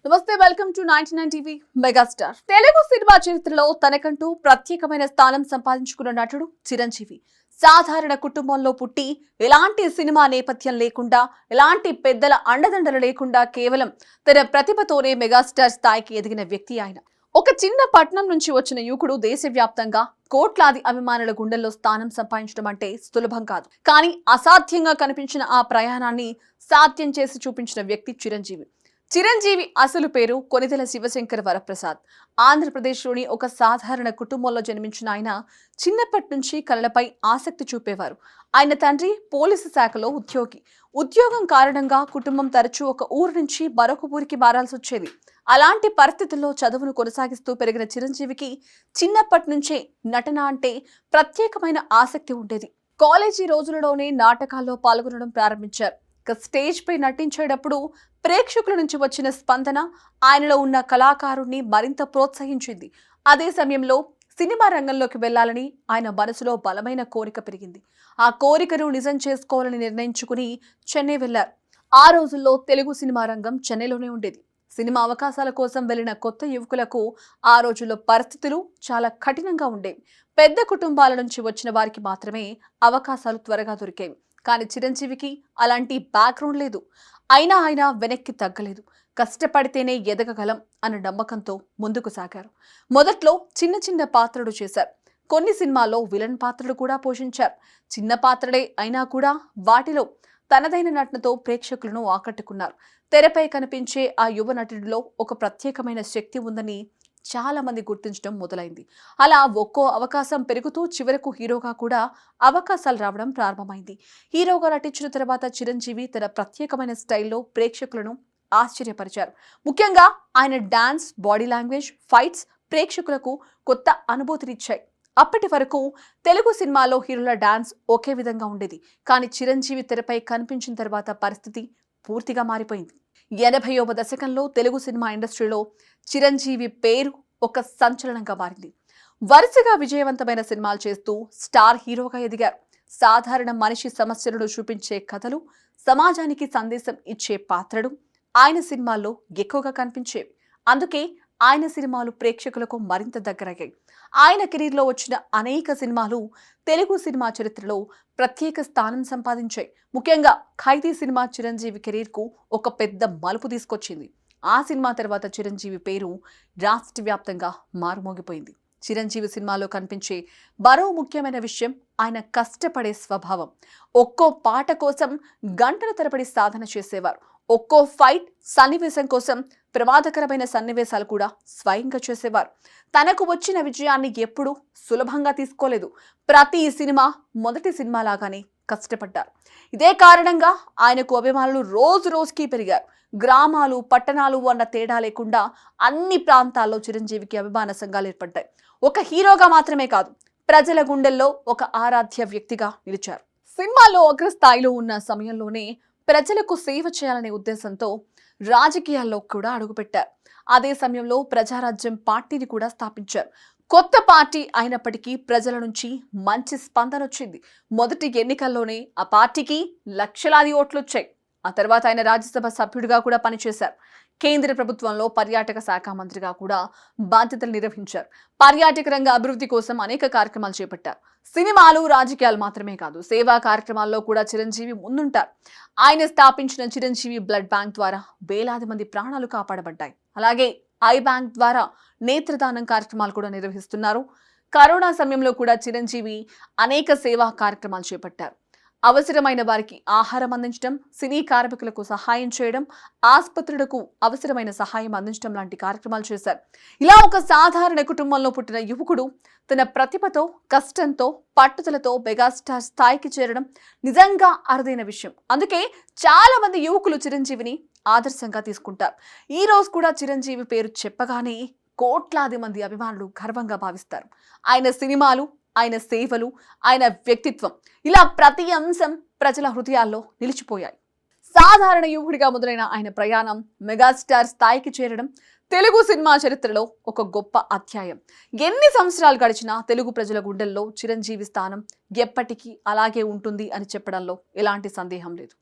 నమస్తే, welcome to 99 TV. Megastar Telugu cinema చరిత్రలో తనకంటూ ప్రత్యేకమైన స్థానం సంపాదించుకున్న నటుడు చిరంజీవి. సాధారణ కుటుంబంలో పుట్టి ఎలాంటి సినిమా నేపథ్యం లేకుండా, ఎలాంటి పెద్దల అండదండలు లేకుండా కేవలం తన ప్రతిభతోనే మెగాస్టార్ స్థాయికి ఎదిగిన వ్యక్తి ఆయన. ఒక చిన్న పట్నం నుంచి వచ్చిన యువకుడు దేశవ్యాప్తంగా కోట్లాది అభిమానుల గుండెల్లో స్థానం సంపాదించడం అంటే సులభం కాదు. కానీ అసాధ్యంగా కనిపించిన ఆ ప్రయాణాన్ని సాధ్యం చేసి చూపించిన వ్యక్తి చిరంజీవి. చిరంజీవి అసలు పేరు కొనిదెల శివశంకర వరప్రసాద్. ఆంధ్రప్రదేశ్లోని ఒక సాధారణ కుటుంబంలో జన్మించిన ఆయన చిన్నప్పటి నుంచి కళలపై ఆసక్తి చూపేవారు. ఆయన తండ్రి పోలీసు శాఖలో ఉద్యోగి. ఉద్యోగం కారణంగా కుటుంబం తరచూ ఒక ఊరు నుంచి మరొక ఊరికి మారాల్సి వచ్చేది. అలాంటి పరిస్థితుల్లో చదువును కొనసాగిస్తూ పెరిగిన చిరంజీవికి చిన్నప్పటి నుంచే నటన అంటే ప్రత్యేకమైన ఆసక్తి ఉండేది. కాలేజీ రోజులలోనే నాటకాల్లో పాల్గొనడం ప్రారంభించారు. స్టేజ్ పై నటించేటప్పుడు ప్రేక్షకుల నుంచి వచ్చిన స్పందన ఆయనలో ఉన్న కళాకారుణ్ణి మరింత ప్రోత్సహించింది. అదే సమయంలో సినిమా రంగంలోకి వెళ్లాలని ఆయన మనసులో బలమైన కోరిక పెరిగింది. ఆ కోరికను నిజం చేసుకోవాలని నిర్ణయించుకుని చెన్నై వెళ్లారు. ఆ రోజుల్లో తెలుగు సినిమా రంగం చెన్నైలోనే ఉండేది. సినిమా అవకాశాల కోసం వెళ్లిన కొత్త యువకులకు ఆ రోజుల్లో పరిస్థితులు చాలా కఠినంగా ఉండేవి. పెద్ద కుటుంబాల నుంచి వచ్చిన వారికి మాత్రమే అవకాశాలు త్వరగా దొరికేవి. కానీ చిరంజీవికి అలాంటి బ్యాక్గ్రౌండ్ లేదు. అయినా ఆయన వెనక్కి తగ్గలేదు. కష్టపడితేనే ఎదగగలం అన్న నమ్మకంతో ముందుకు సాగారు. మొదట్లో చిన్న చిన్న పాత్రలు చేశారు. కొన్ని సినిమాల్లో విలన్ పాత్రలు కూడా పోషించారు. చిన్న పాత్రలే అయినా కూడా వాటిలో తనదైన నటనతో ప్రేక్షకులను ఆకట్టుకున్నారు. తెరపై కనిపించే ఆ యువ నటుడిలో ఒక ప్రత్యేకమైన శక్తి ఉందని చాలా మంది గుర్తించడం మొదలైంది. అలా ఒక్కో అవకాశం పెరుగుతూ చివరకు హీరోగా కూడా అవకాశాలు రావడం ప్రారంభమైంది. హీరోగా నటించిన తర్వాత చిరంజీవి తన ప్రత్యేకమైన స్టైల్లో ప్రేక్షకులను ఆశ్చర్యపరిచారు. ముఖ్యంగా ఆయన డాన్స్, బాడీ లాంగ్వేజ్, ఫైట్స్ ప్రేక్షకులకు కొత్త అనుభూతినిచ్చాయి. అప్పటి వరకు తెలుగు సినిమాలో హీరోల డాన్స్ ఒకే విధంగా ఉండేది. కానీ చిరంజీవి తెరపై కనిపించిన తర్వాత పరిస్థితి పూర్తిగా మారిపోయింది. 80వ దశకంలో తెలుగు సినిమా ఇండస్ట్రీలో చిరంజీవి పేరు ఒక సంచలనంగా మారింది. వరుసగా విజయవంతమైన సినిమాలు చేస్తూ స్టార్ హీరోగా ఎదిగారు. సాధారణ మనిషి సమస్యలను చూపించే కథలు, సమాజానికి సందేశం ఇచ్చే పాత్రలు ఆయన సినిమాల్లో ఎక్కువగా కనిపించేవి. అందుకే ఆయన సినిమాలు ప్రేక్షకులకు మరింత దగ్గరయ్యాయి. ఆయన కెరీర్లో వచ్చిన అనేక సినిమాలు తెలుగు సినిమా చరిత్రలో ప్రత్యేక స్థానం సంపాదించాయి. ముఖ్యంగా ఖైదీ సినిమా చిరంజీవి కెరీర్కు ఒక పెద్ద మలుపు తీసుకొచ్చింది. ఆ సినిమా తర్వాత చిరంజీవి పేరు రాష్ట్ర వ్యాప్తంగా మారుమోగిపోయింది. చిరంజీవి సినిమాలో కనిపించే మరో ముఖ్యమైన విషయం ఆయన కష్టపడే స్వభావం. ఒక్కో పాట కోసం గంటల తరబడి సాధన చేసేవారు. ఒక్కో ఫైట్ సన్నివేశం కోసం ప్రమాదకరమైన సన్నివేశాలు కూడా స్వయంగా చేసేవారు. తనకు వచ్చిన విజయాన్ని ఎప్పుడూ సులభంగా తీసుకోలేదు. ప్రతి సినిమా మొదటి సినిమా లాగానే కష్టపడ్డారు. ఇదే కారణంగా ఆయనకు అభిమానులు రోజు రోజుకి పెరిగారు. గ్రామాలు, పట్టణాలు అన్న తేడా లేకుండా అన్ని ప్రాంతాల్లో చిరంజీవికి అభిమాన సంఘాలు ఏర్పడ్డాయి. ఒక హీరోగా మాత్రమే కాదు, ప్రజల గుండెల్లో ఒక ఆరాధ్య వ్యక్తిగా నిలిచారు. సినిమాలో అగ్రస్థాయిలో ఉన్న సమయంలోనే ప్రజలకు సేవ చేయాలనే ఉద్దేశంతో రాజకీయాల్లో కూడా అడుగుపెట్టారు. అదే సమయంలో ప్రజారాజ్యం పార్టీని కూడా స్థాపించారు. కొత్త పార్టీ అయినప్పటికీ ప్రజల నుంచి మంచి స్పందన వచ్చింది. మొదటి ఎన్నికల్లోనే ఆ పార్టీకి లక్షలాది ఓట్లు వచ్చాయి. ఆ తర్వాత ఆయన రాజ్యసభ సభ్యుడిగా కూడా పనిచేశారు. కేంద్ర ప్రభుత్వంలో పర్యాటక శాఖ మంత్రిగా కూడా బాధ్యతలు నిర్వహించారు. పర్యాటక రంగ అభివృద్ధి కోసం అనేక కార్యక్రమాలు చేపట్టారు. సినిమాలు, రాజకీయాలు మాత్రమే కాదు, సేవా కార్యక్రమాల్లో కూడా చిరంజీవి ముందుంటారు. ఆయన స్థాపించిన చిరంజీవి బ్లడ్ బ్యాంక్ ద్వారా వేలాది మంది ప్రాణాలు కాపాడబడ్డాయి. అలాగే ఐ బ్యాంక్ ద్వారా నేత్రదానం కార్యక్రమాలు కూడా నిర్వహిస్తున్నారు. కరోనా సమయంలో కూడా చిరంజీవి అనేక సేవా కార్యక్రమాలు చేపట్టారు. అవసరమైన వారికి ఆహారం అందించడం, సినీ కార్మికులకు సహాయం చేయడం, ఆసుపత్రులకు అవసరమైన సహాయం అందించడం లాంటి కార్యక్రమాలు చేశారు. ఇలా ఒక సాధారణ కుటుంబంలో పుట్టిన యువకుడు తన ప్రతిభతో, కష్టంతో, పట్టుదలతో మెగాస్టార్ స్థాయికి చేరడం నిజంగా అరుదైన విషయం. అందుకే చాలా మంది యువకులు చిరంజీవిని ఆదర్శంగా తీసుకుంటారు. ఈ రోజు కూడా చిరంజీవి పేరు చెప్పగానే కోట్లాది మంది అభిమానులు గర్వంగా భావిస్తారు. ఆయన సినిమాలు, ఆయన సేవలు, ఆయన వ్యక్తిత్వం, ఇలా ప్రతి అంశం ప్రజల హృదయాల్లో నిలిచిపోయాయి. సాధారణ యువకుడిగా మొదలైన ఆయన ప్రయాణం మెగాస్టార్ స్థాయికి చేరడం తెలుగు సినిమా చరిత్రలో ఒక గొప్ప అధ్యాయం. ఎన్ని సంవత్సరాలు గడిచినా తెలుగు ప్రజల గుండెల్లో చిరంజీవి స్థానం ఎప్పటికీ అలాగే ఉంటుంది అని చెప్పడంలో ఎలాంటి సందేహం లేదు.